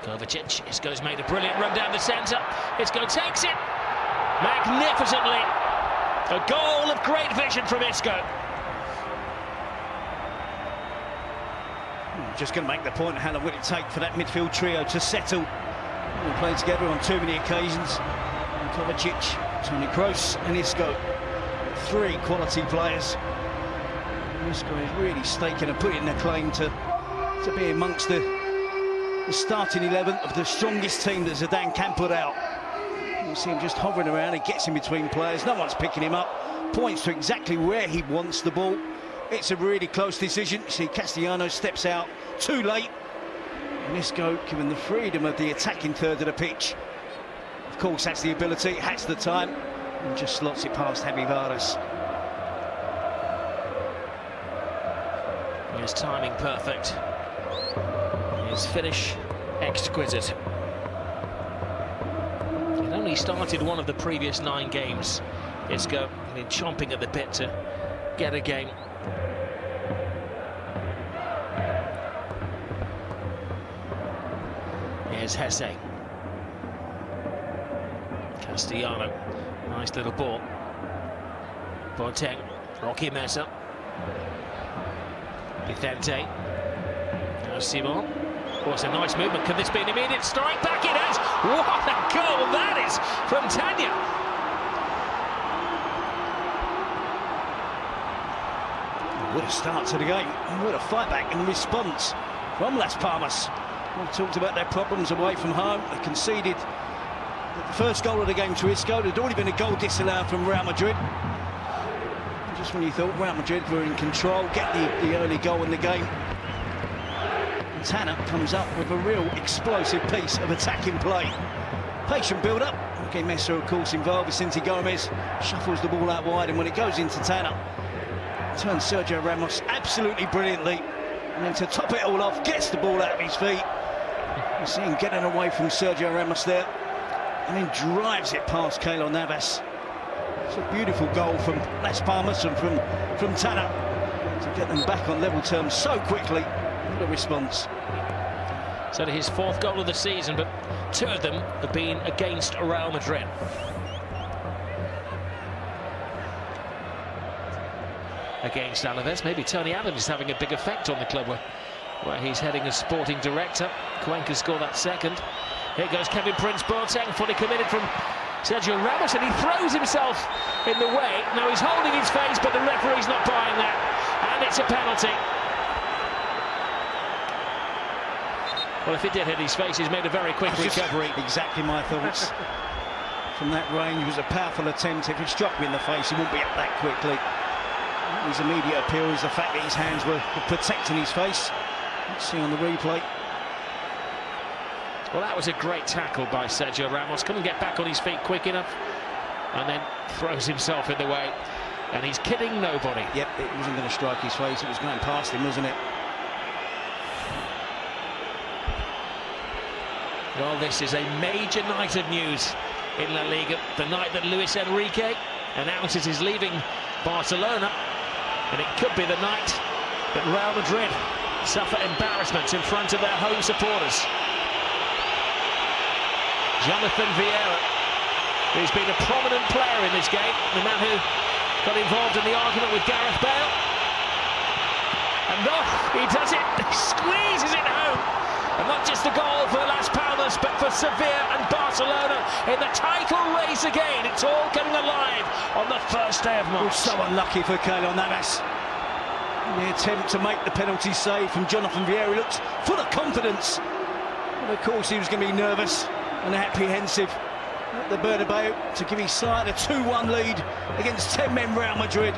Kovacic, Isco's made a brilliant run down the centre. Isco takes it magnificently. A goal of great vision from Isco. Just going to make the point, how long will it take for that midfield trio to settle? They played together on too many occasions. Kovacic, Toni Kroos and Isco. Three quality players. Isco is really staking and putting their claim to be amongst the starting 11 of the strongest team that Zidane can put out. You see him just hovering around, he gets in between players, no one's picking him up, points to exactly where he wants the ball. It's a really close decision. You see Castellanos steps out too late, and Isco given the freedom of the attacking third of the pitch. Of course, that's the ability, has the time, and just slots it past Javi Vargas. His timing perfect. His finish exquisite. He'd only started one of the previous 9 games. Isco been chomping at the bit to get a game. Here's Hesse. Castellano. Nice little ball. Boateng. Rocky Mesa. Vicente. Now Simon. Oh, it's a nice movement. Can this be an immediate strike? Back it is. What a goal that is from Tanya. What a start to the game. What a fight back and response from Las Palmas. We talked about their problems away from home. They conceded the first goal of the game to Isco. There'd already been a goal disallowed from Real Madrid. And just when you thought Real Madrid were in control, get the early goal in the game, Tanner comes up with a real explosive piece of attacking play. Patient build-up. Okay, Mesa, of course, involved. Vicente Gomez shuffles the ball out wide, and when it goes into Tanner, turns Sergio Ramos absolutely brilliantly. And then to top it all off, gets the ball out of his feet. You see him getting away from Sergio Ramos there, and then drives it past Keylor Navas. It's a beautiful goal from Las Palmas and from Tanner to get them back on level terms so quickly. What a response. So his 4th goal of the season, but 2 of them have been against Real Madrid. Against Alaves, maybe Tony Allen is having a big effect on the club where he's heading as sporting director. Cuenca scored that second. Here goes Kevin Prince Boateng, fully committed from Sergio Ramos, and he throws himself in the way. Now he's holding his face, but the referee's not buying that, and it's a penalty. Well, if it did hit his face, he's made a very quick recovery. Exactly my thoughts. From that range, it was a powerful attempt. If it struck me in the face, he wouldn't be up that quickly. His immediate appeal is the fact that his hands were protecting his face. Let's see on the replay. Well, that was a great tackle by Sergio Ramos. Couldn't get back on his feet quick enough, and then throws himself in the way. And he's kidding nobody. Yep, it wasn't going to strike his face. It was going past him, wasn't it? Well, this is a major night of news in La Liga. The night that Luis Enrique announces he's leaving Barcelona. And it could be the night that Real Madrid suffer embarrassment in front of their home supporters. Jonathan Vieira, who's been a prominent player in this game, the man who got involved in the argument with Gareth Bale. And he does it, he squeezes it home. And not just a goal for Las Palmas, but for Sevilla and Barcelona in the title race again. It's all coming alive on the first day of March. So unlucky for Keylor Navas. The attempt to make the penalty save from Jonathan Vieira looked full of confidence. And of course he was going to be nervous and apprehensive at the Bernabeu to give his side a 2-1 lead against 10-men Real Madrid.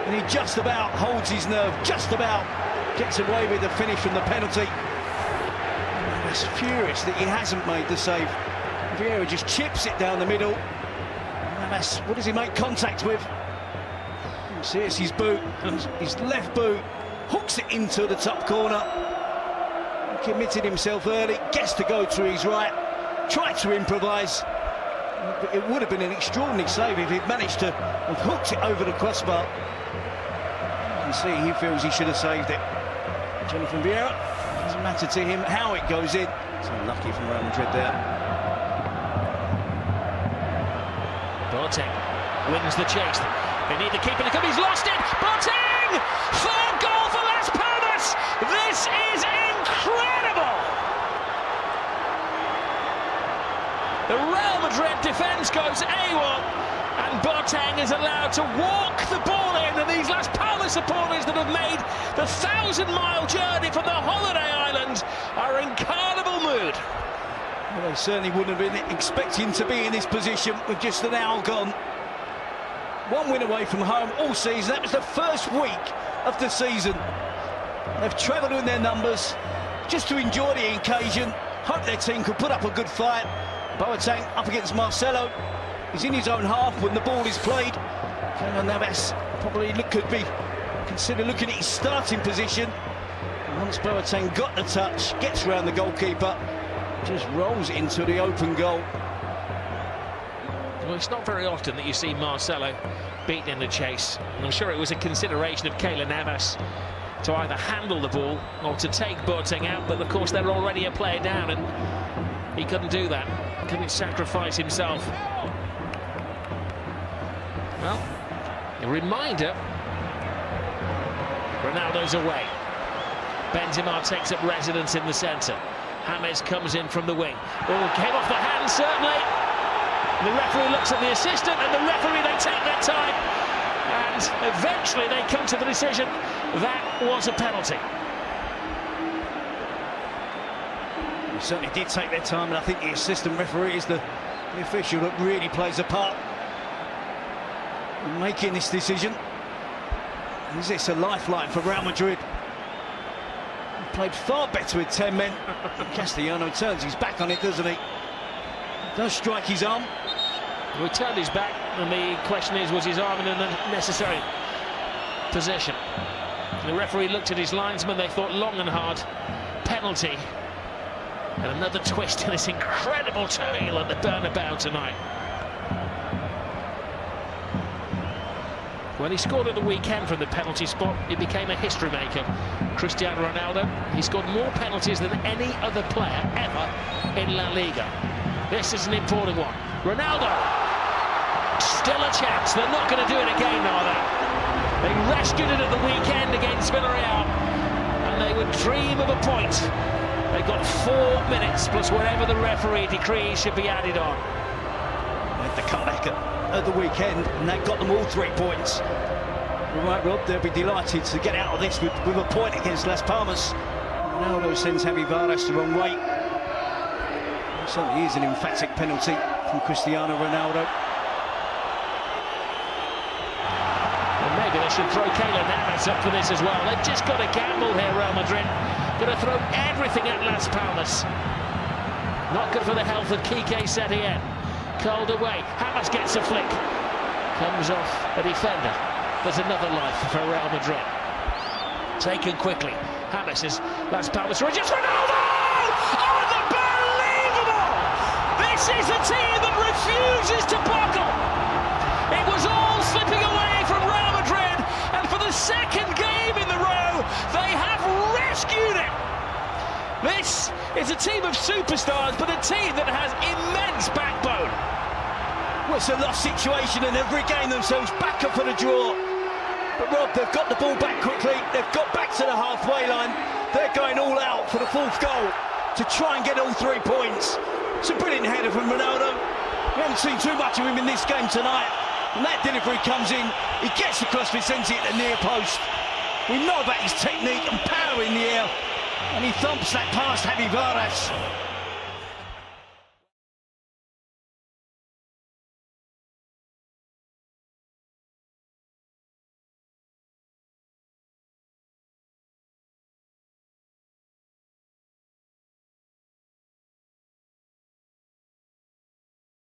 And he just about holds his nerve, just about gets away with the finish from the penalty. He's furious that he hasn't made the save. Vieira just chips it down the middle. Navas, what does he make contact with? See, it's his boot, his left boot, hooks it into the top corner. He committed himself early, gets to go to his right, tried to improvise. But it would have been an extraordinary save if he'd managed to have hooked it over the crossbar. You can see he feels he should have saved it. Jonathan Vieira, doesn't matter to him how it goes in. It's unlucky from Real Madrid there. Boateng wins the chase. They need the keeper to come. He's lost it. Boateng! Third goal for Las Palmas. This is incredible. The Real Madrid defence goes AWOL, and Boateng is allowed to walk the ball in. And these Las Palmas supporters that have made the 1,000-mile journey from the holiday island are in carnival mood. Well, they certainly wouldn't have been expecting to be in this position with just an hour gone. One win away from home all season. That was the first week of the season. They've travelled in their numbers just to enjoy the occasion. Hope their team could put up a good fight. Boateng up against Marcelo. He's in his own half when the ball is played. Keylor Navas probably could be consider looking at his starting position. Once Boateng got the touch, gets round the goalkeeper, just rolls into the open goal. Well, it's not very often that you see Marcelo beaten in the chase. And I'm sure it was a consideration of Keylor Navas to either handle the ball or to take Boateng out, but of course they're already a player down and he couldn't do that. Couldn't sacrifice himself. Well, a reminder, Ronaldo's away. Benzema takes up residence in the centre. James comes in from the wing. Oh, came off the hand, certainly. The referee looks at the assistant, and the referee, they take their time. And eventually they come to the decision that was a penalty. They certainly did take their time, and I think the assistant referee is the official that really plays a part in making this decision. Is this a lifeline for Real Madrid? He played far better with 10 men. Castellano turns his back on it, doesn't he? Does strike his arm. Well, he turned his back, and the question is, was his arm in a necessary position? The referee looked at his linesman, they thought long and hard. Penalty. And another twist in this incredible tale at the Bernabeu tonight. When he scored at the weekend from the penalty spot, it became a history maker. Cristiano Ronaldo, he scored more penalties than any other player ever in La Liga. This is an important one. Ronaldo, still a chance. They're not going to do it again, are they? They rescued it at the weekend against Villarreal, and they would dream of a point. They've got 4 minutes plus whatever the referee decrees should be added on. With the comeback at the weekend, and that got them all 3 points. You're right, Rob, they'll be delighted to get out of this with a point against Las Palmas. Ronaldo sends Javi Varas the wrong way. It certainly is an emphatic penalty from Cristiano Ronaldo. And maybe they should throw Keylor Navas up for this as well. They've just got to gamble here, Real Madrid. Going to throw everything at Las Palmas. Not good for the health of Quique Setien. Called away. James gets a flick. Comes off a defender. There's another life for Real Madrid. Taken quickly. James is Las Palmas. Just Ronaldo! Unbelievable! This is a team that refuses to buckle. It was all slipping away from Real Madrid, and for the second game in the row, they have rescued it. This is a team of superstars, but a team that has immense backbone. Well, it's a lost situation, and they've regained themselves back up for the draw. But Rob, they've got the ball back quickly. They've got back to the halfway line. They're going all out for the 4th goal to try and get all 3 points. It's a brilliant header from Ronaldo. We haven't seen too much of him in this game tonight. When that delivery comes in, he gets across Vicente at the near post. We know about his technique and power in the air, and he thumps that past Javi Varas.